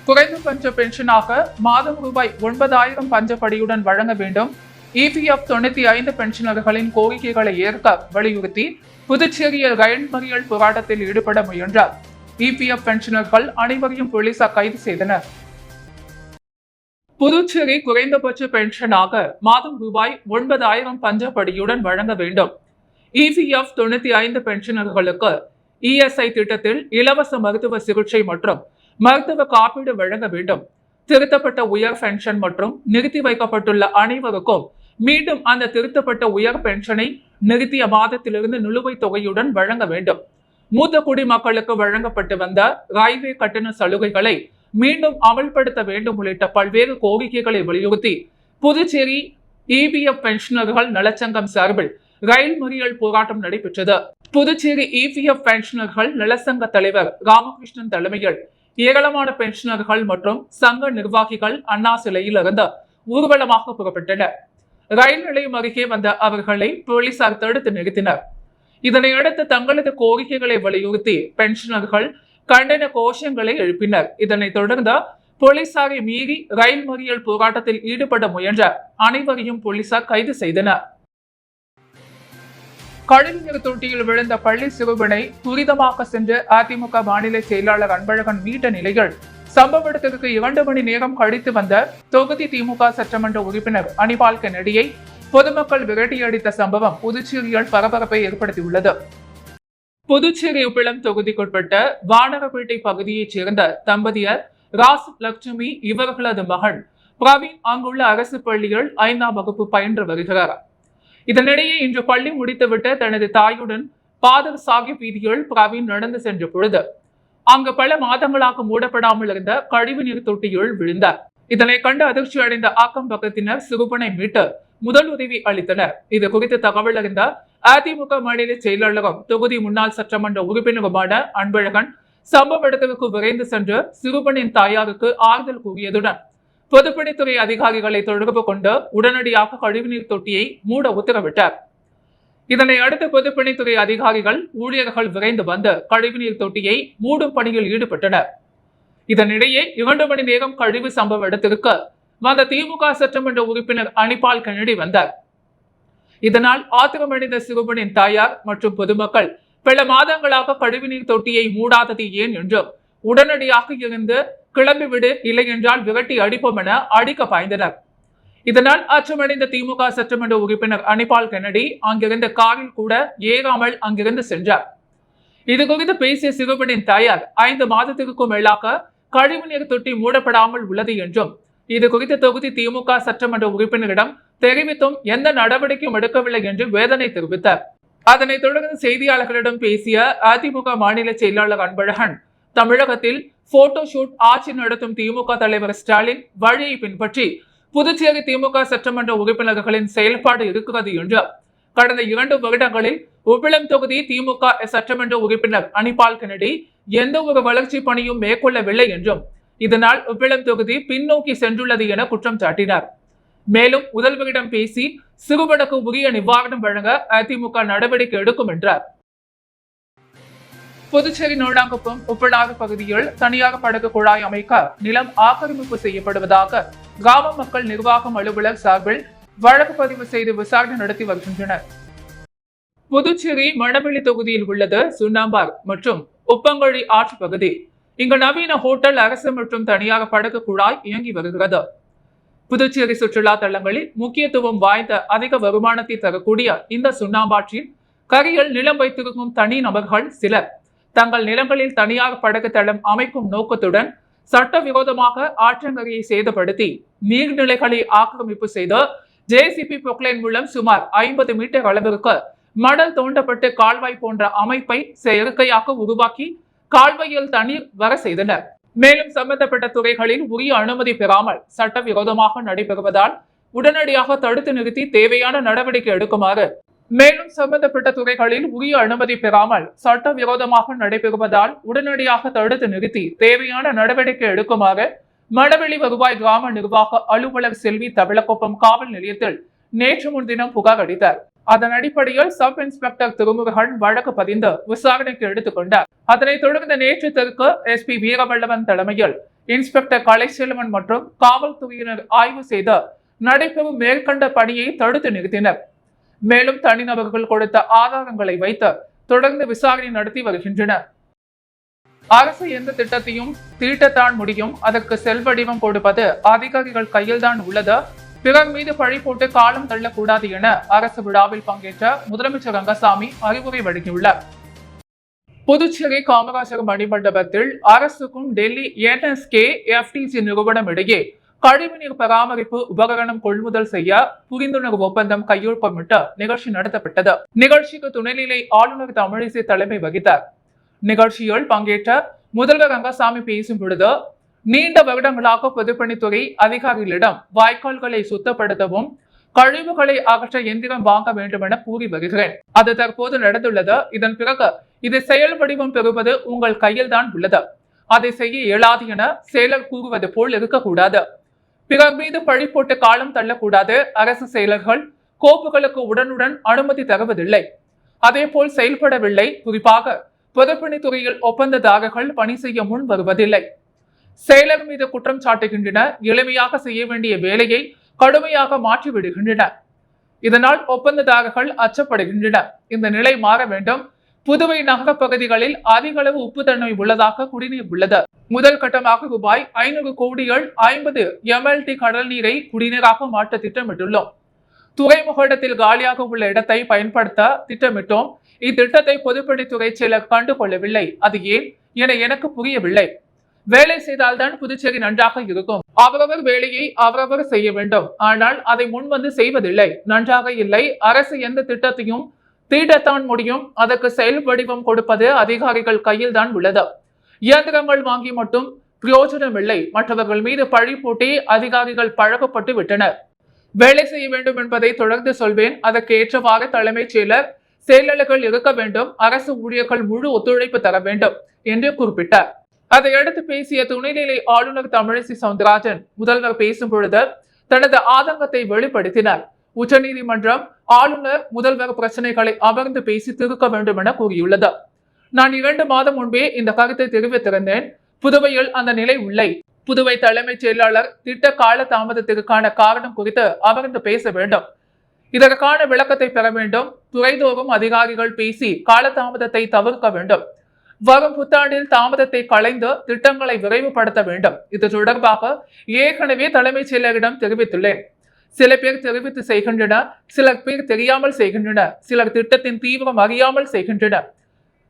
குறைந்தபட்ச பென்ஷனாக மாதம் ரூபாய் 9,000 பஞ்சப்படியுடன் வழங்க வேண்டும். EPF 95 பென்ஷனர்களின் கோரிக்கைகளை ஏற்க வலியுறுத்தி புதுச்சேரியில் ரயில் மறியல் போராட்டத்தில் ஈடுபட முயன்றார். EPF பென்ஷனர்கள் அனைவரையும் போலீசார் கைது செய்தனர். புதுச்சேரி குறைந்தபட்ச பென்ஷனாக மாதம் ரூபாய் 9,000 பஞ்சப்படியுடன் வழங்க வேண்டும். EPF 95 பென்ஷனர்களுக்கு ESI திட்டத்தில் இலவச மருத்துவ சிகிச்சை மற்றும் மருத்துவ காப்பீடு வழங்க வேண்டும். திருத்தப்பட்ட உயர் பென்ஷன் மற்றும் நிறுத்தி வைக்கப்பட்டுள்ள அனைவருக்கும் மீண்டும் அந்த திருத்தப்பட்ட உயர் பென்ஷனை நிறுத்திய மாதத்திலிருந்து நிலுவைத் தொகையுடன் வழங்க வேண்டும். மூத்த குடிமக்களுக்கு வழங்கப்பட்டு வந்த ரயில்வே கட்டண சலுகைகளை மீண்டும் அமல்படுத்த வேண்டும் உள்ளிட்ட பல்வேறு கோரிக்கைகளை வலியுறுத்தி புதுச்சேரி EPF பென்ஷனர்கள் நலச்சங்கம் சார்பில் ரயில் மறியல் போராட்டம் நடைபெற்றது. புதுச்சேரி EPF பென்ஷனர்கள் நலச்சங்க தலைவர் ராமகிருஷ்ணன் தலைமையில் ஏராளமான பென்ஷனர்கள் மற்றும் சங்க நிர்வாகிகள் அண்ணா சிலையில் இருந்து ஊர்வலமாக புறப்பட்டனர். ரயில் நிலையம் அருகே வந்த அவர்களை போலீசார் தடுத்து நிறுத்தினர். இதனையடுத்து தங்களது கோரிக்கைகளை வலியுறுத்தி பென்ஷனர்கள் கண்டன கோஷங்களை எழுப்பினர். இதனைத் தொடர்ந்து போலீசாரை மீறி ரயில் மறியல் போராட்டத்தில் ஈடுபட முயன்ற அனைவரையும் போலீசார் கைது செய்தனர். கழிவுநீர் தொட்டியில் விழுந்த பள்ளி சிறுவனை துரிதமாக சென்று அதிமுக மாநில செயலாளர் அன்பழகன் மீட்ட நிலையில் சம்பவ இடத்திற்கு 2 மணி நேரம் கழித்து வந்த தொகுதி திமுக சட்டமன்ற உறுப்பினர் அனிபால் கென்னடியை பொதுமக்கள் விரட்டியடித்த சம்பவம் புதுச்சேரியில் பரபரப்பை ஏற்படுத்தியுள்ளது. புதுச்சேரி உப்பிளம் தொகுதிக்குட்பட்ட வானரப்பேட்டை பகுதியைச் சேர்ந்த தம்பதியர் ராஸ் லட்சுமி இவர்களது மகன் பிரவீன் அங்குள்ள அரசு பள்ளியில் 5ஆம் வகுப்பு பயின்று வருகிறார். இதனிடையே இன்று பள்ளி முடித்துவிட்டு தனது தாயுடன் பாதர் சாஹிப் வீதியில் பிரவீன் நடந்து சென்ற பொழுது அங்கு பல மாதங்களாக மூடப்படாமல் இருந்த கழிவுநீர் தொட்டியில் விழுந்தார். இதனை கண்டு அதிர்ச்சி அடைந்த அக்கம் பக்கத்தினர் சிறுவனை மீட்டு முதல் உதவி அளித்தனர். இது குறித்து தகவல் அறிந்த அதிமுக மாநில செயலாளரும் தொகுதி முன்னாள் சட்டமன்ற உறுப்பினருமான அன்பழகன் சம்பவ இடத்திற்கு விரைந்து சென்று சிறுவனின் தாயாருக்கு ஆறுதல் கூறியதுடன் பொதுப்பணித்துறை அதிகாரிகளை தொடர்பு கொண்டு உடனடியாக கழிவுநீர் தொட்டியை மூட உத்தரவிட்டார். இதனை அடுத்து பொதுப்பணித்துறை அதிகாரிகள் ஊழியர்கள் விரைந்து வந்து கழிவுநீர் தொட்டியை மூடும் பணியில் ஈடுபட்டனர். இதனிடையே 2 மணி நேரம் கழிவு சம்பவ இடத்திற்கு வந்த திமுக சட்டமன்ற உறுப்பினர் அனிபால் கென்னடி வந்தார். இதனால் ஆத்திரமடைந்த சிறுவனின் தாயார் மற்றும் பொதுமக்கள் பல மாதங்களாக கழிவுநீர் தொட்டியை மூடாதது ஏன் என்றும் உடனடியாக இருந்து கிளம்பிவிடு, இல்லை என்றால் விரட்டி அடிப்போம் என அடிக்க பாய்ந்தனர். இதனால் அச்சமடைந்த திமுக சட்டமன்ற உறுப்பினர் அனிபால் கென்னடி அங்கிருந்த காரில் கூட ஏறாமல் அங்கிருந்து சென்றார். இது குறித்து பேசிய சிறுவனின் தாயார் 5 மாதத்திற்கும் மேலாக கழிவுநீர் தொட்டி மூடப்படாமல் உள்ளது என்றும் இது குறித்து தொகுதி திமுக சட்டமன்ற உறுப்பினரிடம் தெரிவித்தும் எந்த நடவடிக்கையும் எடுக்கவில்லை என்று வேதனை தெரிவித்தார். அதனைத் தொடர்ந்து செய்தியாளர்களிடம் பேசிய அதிமுக மாநில செயலாளர் அன்பழகன் தமிழகத்தில் போட்டோ ஷூட் ஆட்சி நடத்தும் திமுக தலைவர் ஸ்டாலின் வழியை பின்பற்றி புதுச்சேரி திமுக சட்டமன்ற உறுப்பினர்களின் செயல்பாடு இருக்கிறது என்று கடந்த 2 வருடங்களில் உப்பிளம் தொகுதி திமுக சட்டமன்ற உறுப்பினர் அனிபால் கென்னடி எந்த ஒரு வளர்ச்சி பணியும் மேற்கொள்ளவில்லை என்றும் இதனால் உப்பிளம் தொகுதி பின்னோக்கி சென்றுள்ளது என குற்றம் சாட்டினார். மேலும் முதல்வரிடம் பேசி சிறுவனுக்கு உரிய நிவாரணம் வழங்க அதிமுக நடவடிக்கை எடுக்கும் என்றார். புதுச்சேரி நோடாங்குப்பம் உப்பனாறு பகுதியில் தனியார் படகு குழாய் அமைக்க நிலம் ஆக்கிரமிப்பு செய்யப்படுவதாக கிராம மக்கள் நிர்வாகம் அலுவலர் சார்பில் வழக்கு பதிவு செய்து விசாரணை நடத்தி வருகின்றனர். புதுச்சேரி மணவெளி தொகுதியில் உள்ளது சுண்ணாம்பார் மற்றும் உப்பங்கழி ஆற்று பகுதி. இங்கு நவீன ஹோட்டல், அரசு மற்றும் தனியார் படகு குழாய் இயங்கி வருகிறது. புதுச்சேரி சுற்றுலா தலங்களில் முக்கியத்துவம் வாய்ந்த அதிக வருமானத்தை தரக்கூடிய இந்த சுண்ணாம்பாற்றில் கரையில் நிலம் வைத்திருக்கும் தனி நபர்கள் சிலர் தங்கள் நிலங்களில் தனியார் படகு தளம் அமைக்கும் நோக்கத்துடன் சட்டவிரோதமாக ஆற்றங்கரையை சேதப்படுத்தி நீர்நிலைகளை ஆக்கிரமிப்பு செய்து JCB பொக்லைன் மூலம் சுமார் 50 மீட்டர் அளவிற்கு மணல் தோண்டப்பட்டு கால்வாய் போன்ற அமைப்பை செயற்கையாக உருவாக்கி கால்வாயில் தண்ணீர் வர செய்தனர். மேலும் சம்பந்தப்பட்ட துறைகளில் உரிய அனுமதி பெறாமல் சட்டவிரோதமாக நடைபெறுவதால் உடனடியாக தடுத்து நிறுத்தி தேவையான நடவடிக்கை எடுக்குமாறு மேலும் சம்பந்தப்பட்ட துறைகளில் உரிய அனுமதி பெறாமல் சட்டவிரோதமாக நடைபெறுவதால் உடனடியாக தடுத்து நிறுத்தி தேவையான நடவடிக்கை எடுக்குமாறு மணவெளி வருவாய் கிராம நிர்வாக அலுவலர் செல்வி தவளக்குப்பம் காவல் நிலையத்தில் நேற்று முன்தினம் புகார் அளித்தார். அதன் அடிப்படையில் சப் இன்ஸ்பெக்டர் திருமுருகன் வழக்கு பதிந்து விசாரணைக்கு எடுத்துக் கொண்டார். அதனைத் தொடர்ந்து நேற்று தெற்கு SP வீரவல்லவன் தலைமையில் இன்ஸ்பெக்டர் கலைச்செல்வன் மற்றும் காவல்துறையினர் ஆய்வு செய்து நடைபெறும் மேற்கண்ட பணியை தடுத்து நிறுத்தினர். மேலும் தனிநபர்கள் கொடுத்த ஆதாரங்களை வைத்து தொடர்ந்து விசாரணை நடத்தி வருகின்றனர். அரசு எந்த திட்டத்தையும் தீட்டத்தான் முடியும், அதற்கு செல்வடிவம் கொடுப்பது அதிகாரிகள் கையில்தான் உள்ளது, பிறர் மீது பழி போட்டு காலம் தள்ளக்கூடாது என அரசு விழாவில் பங்கேற்ற முதலமைச்சர் ரங்கசாமி அறிவுரை வழங்கியுள்ளார். புதுச்சேரி காமராஜர் மணிமண்டபத்தில் அரசுக்கும் டெல்லி NSK FTC நிறுவனம் இடையே கழிவுநீர் பராமரிப்பு உபகரணம் கொள்முதல் செய்ய புரிந்துணர்வு ஒப்பந்தம் கையொப்பமிட்டு நிகழ்ச்சி நடத்தப்பட்டது. நிகழ்ச்சிக்கு துணைநிலை ஆளுநர் தமிழிசை தலைமை வகித்தார். நிகழ்ச்சியில் பங்கேற்ற முதல்வர் ரங்கசாமி பேசும் பொழுது, நீண்ட வருடங்களாக பொதுப்பணித்துறை அதிகாரிகளிடம் வாய்க்கால்களை சுத்தப்படுத்தவும் கழிவுகளை அகற்ற எந்திரம் வாங்க வேண்டும் என கூறி வருகிறேன். அது தற்போது நடந்துள்ளது. இதன் பிறகு இது செயல் வடிவம் பெறுவது உங்கள் கையில் தான் உள்ளது. அதை செய்ய இயலாது என செயலர் கூறுவது போல் இருக்கக்கூடாது. பிறர் மீது பழி போட்டு காலம் தள்ளக்கூடாது. அரசு செயலர்கள் கோப்புகளுக்கு உடனுடன் அனுமதி தருவதில்லை, அதே போல் செயல்படவில்லை. குறிப்பாக பொதுப்பணித்துறையில் ஒப்பந்ததாரர்கள் பணி செய்ய முன் வருவதில்லை. செயலர் மீது குற்றம் சாட்டுகின்றன. எளிமையாக செய்ய வேண்டிய வேலையை கடுமையாக மாற்றிவிடுகின்றன. இதனால் ஒப்பந்ததாரர்கள் அச்சப்படுகின்றனர். இந்த நிலை மாற வேண்டும். புதுவை நகர பகுதிகளில் அதிக அளவு உப்புத்தன்மை உள்ளதாக குடிநீர் உள்ளது. முதல் கட்டமாக ரூபாய் 500 கோடிகள் 50 MLT கடல் நீரை குடிநீராக மாற்ற திட்டமிட்டுள்ளோம். துறைமுக இடத்தில் காலியாக உள்ள இடத்தை பயன்படுத்த திட்டமிட்டோம். இத்திட்டத்தை பொதுப்பணித்துறை செயலர் கண்டுகொள்ளவில்லை. அது ஏன் என எனக்கு புரியவில்லை. வேலை செய்தால்தான் புதுச்சேரி நன்றாக இருக்கும். அவரவர் வேலையை அவரவர் செய்ய வேண்டும். ஆனால் அதை முன்வந்து செய்வதில்லை. நன்றாக இல்லை. அரசு எந்த திட்டத்தையும் தீட்டத்தான் முடியும், அதற்கு செயல் வடிவம் கொடுப்பது அதிகாரிகள் கையில் தான் உள்ளது. இயந்திரங்கள் வாங்கி மட்டும் பிரயோஜனம் இல்லை. மற்றவர்கள் மீது பழி போட்டி அதிகாரிகள் பழக்கப்பட்டு விட்டனர். வேலை செய்ய வேண்டும் என்பதை தொடர்ந்து சொல்வேன். அதற்கு ஏற்றவாறு தலைமைச் செயலர் செயலாளர்கள் இருக்க வேண்டும். அரசு ஊழியர்கள் முழு ஒத்துழைப்பு தர வேண்டும் என்று குறிப்பிட்டார். அதையடுத்து பேசிய துணைநிலை ஆளுநர் தமிழிசை சவுந்தரராஜன் முதல்வர் பேசும் பொழுது தனது ஆதங்கத்தை வெளிப்படுத்தினார். உச்சநீதிமன்றம் ஆளுநர் முதல்வர் பிரச்சனைகளை அமர்ந்து பேசி தீர்க்க வேண்டும் என கூறியுள்ளது. நான் 2 மாதம் முன்பே இந்த கருத்தை தெரிவித்திருந்தேன். புதுவையில் அந்த நிலை இல்லை. புதுவை தலைமைச் செயலாளர் திட்ட கால தாமதத்திற்கான காரணம் குறித்து அமர்ந்து பேச வேண்டும். இதற்கான விளக்கத்தை பெற வேண்டும். துறைதோறும் அதிகாரிகள் பேசி காலதாமதத்தை தவிர்க்க வேண்டும். வரும் புத்தாண்டில் தாமதத்தை களைந்து திட்டங்களை விரைவுபடுத்த வேண்டும். இது தொடர்பாக ஏற்கனவே தலைமைச் செயலரிடம் தெரிவித்துள்ளேன். சில பேர் தெரிவித்து செய்கின்றனர், சில பேர் தெரியாமல் செய்கின்றனர், சிலர் திட்டத்தின் தீவிரம் அறியாமல் செய்கின்றனர்.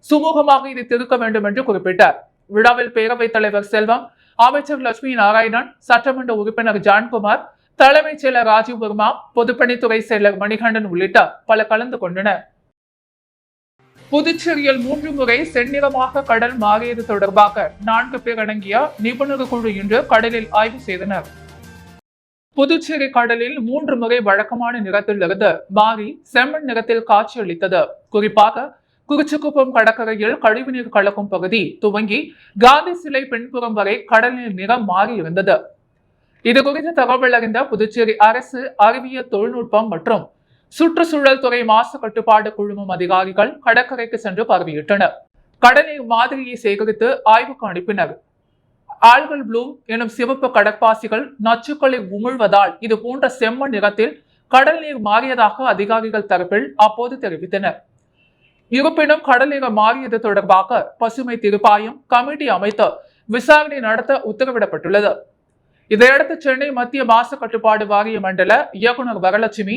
சுமூகமாக இதை திருக்க வேண்டும் என்று குறிப்பிட்டார். விழாவில் பேரவைத் தலைவர் செல்வம், அமைச்சர் லட்சுமி நாராயணன், சட்டமன்ற உறுப்பினர் ஜான்குமார், தலைமைச் செயலர் ராஜீவ் வர்மா, பொதுப்பணித்துறை செயலர் மணிகண்டன் உள்ளிட்ட பல கலந்து கொண்டனர். புதுச்சேரியில் 3 முறை செந்நிறமாக கடல் மாறியது தொடர்பாக 4 பேர் அடங்கிய நிபுணர் குழு இன்று கடலில் ஆய்வு செய்தனர். புதுச்சேரி கடலில் 3 முறை வழக்கமான நிறத்திலிருந்து மாறி செம்மண் நிறத்தில் காட்சியளித்தது. குறிப்பாக குறிச்சிக்குப்பம் கடற்கரையில் கழிவுநீர் கலக்கும் பகுதி துவங்கி காந்தி சிலை பின்புறம் வரை கடலில் நிறம் மாறி இருந்தது. இது குறித்து தகவல் அறிந்த புதுச்சேரி அரசு அறிவியல் தொழில்நுட்பம் மற்றும் சுற்றுச்சூழல் துறை மாசு கட்டுப்பாடு குழுமம் அதிகாரிகள் கடற்கரைக்கு சென்று பார்வையிட்டனர். கடலில் மாதிரியை சேகரித்து ஆய்வுக்கு அனுப்பினர். ஆல்கல் ப்ளூம் எனும் சிவப்பு கடற்பாசிகள் நச்சுக்களை உமிழ்வதால் இது போன்ற செம்மண் நிறத்தில் கடல் நீர் மாறியதாக அதிகாரிகள் தரப்பில் அப்போது தெரிவித்தனர். இருப்பினும் கடல் நீர் மாறியது தொடர்பாக பசுமை தீர்ப்பாயம் கமிட்டி அமைத்து விசாரணை நடத்த உத்தரவிடப்பட்டுள்ளது. இதையடுத்து சென்னை மத்திய மாசு கட்டுப்பாடு வாரிய மண்டல இயக்குநர் வரலட்சுமி,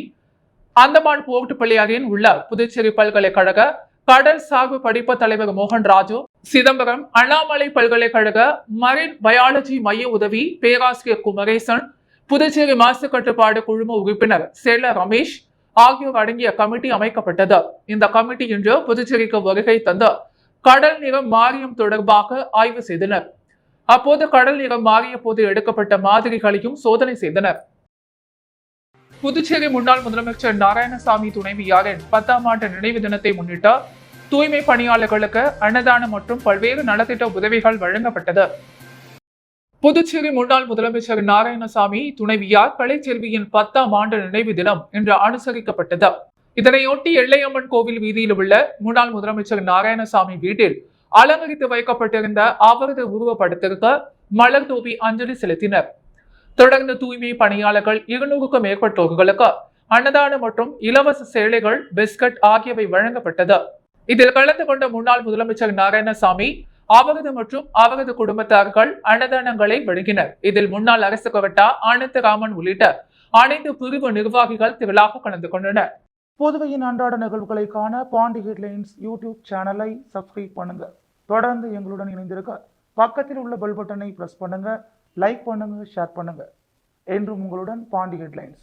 அந்தமான் போர்ட் பிள்ளையாரில் உள்ள புதுச்சேரி பல்கலைக்கழக கடல் சார்பு படிப்பு தலைவர் மோகன் ராஜு, சிதம்பரம் அண்ணாமலை பல்கலைக்கழக மரைன் பயாலஜி மைய உதவி பேராசிரியர் குமரேசன், புதுச்சேரி மாசு கட்டுப்பாடு குழும உறுப்பினர் செயலர் ரமேஷ் ஆகியோர் அடங்கிய கமிட்டி அமைக்கப்பட்டது. இந்த கமிட்டி இன்று புதுச்சேரிக்கு வருகை தந்து கடல் நிறம் மாறியம் தொடர்பாக ஆய்வு செய்தனர். அப்போது கடல் நிறம் மாறிய போது எடுக்கப்பட்ட மாதிரிகளையும் சோதனை செய்தனர். புதுச்சேரி முன்னாள் முதலமைச்சர் நாராயணசாமி துணைவியாரின் 10ஆம் ஆண்டு நினைவு தினத்தை முன்னிட்டு தூய்மை பணியாளர்களுக்கு அன்னதானம் மற்றும் பல்வேறு நலத்திட்ட உதவிகள் வழங்கப்பட்டது. புதுச்சேரி முன்னாள் முதலமைச்சர் நாராயணசாமி துணைவியார் கலைச்செல்வியின் 10ஆம் ஆண்டு நினைவு தினம் இன்று அனுசரிக்கப்பட்டது. இதனையொட்டி எல்லையம்மன் கோவில் வீதியில் உள்ள முன்னாள் முதலமைச்சர் நாராயணசாமி வீட்டில் அலங்கரித்து வைக்கப்பட்டிருந்த அவரது உருவப்படத்திற்கு மலர் தூவி அஞ்சலி செலுத்தினர். தொடர்ந்து தூய்மை பணியாளர்கள் 200க்கும் மேற்பட்டோர்களுக்கு அன்னதானம் மற்றும் இலவச சேலைகள், பிஸ்கட் ஆகியவை வழங்கப்பட்டது. இதில் கலந்து கொண்ட முன்னாள் முதலமைச்சர் நாராயணசாமி அவரது மற்றும் அவரது குடும்பத்தார்கள் அன்னதானங்களை வழங்கினர். இதில் முன்னாள் அரசு கொறட்டா அனந்தராமன் உள்ளிட்ட அனைத்து பிரிவு நிர்வாகிகள் திரளாக கலந்து கொண்டனர். புதுவையின் அன்றாட நிகழ்வுகளை காண பாண்டி ஹெட்லைன்ஸ் யூடியூப் சேனலை சப்ஸ்கிரைப் பண்ணுங்க. தொடர்ந்து எங்களுடன் இணைந்திருக்க பக்கத்தில் உள்ள பெல் பட்டனை பிரஸ் பண்ணுங்க. லைக் பண்ணுங்க, ஷேர் பண்ணுங்க. என்றும் உங்களுடன் பாண்டி ஹெட்லைன்ஸ்.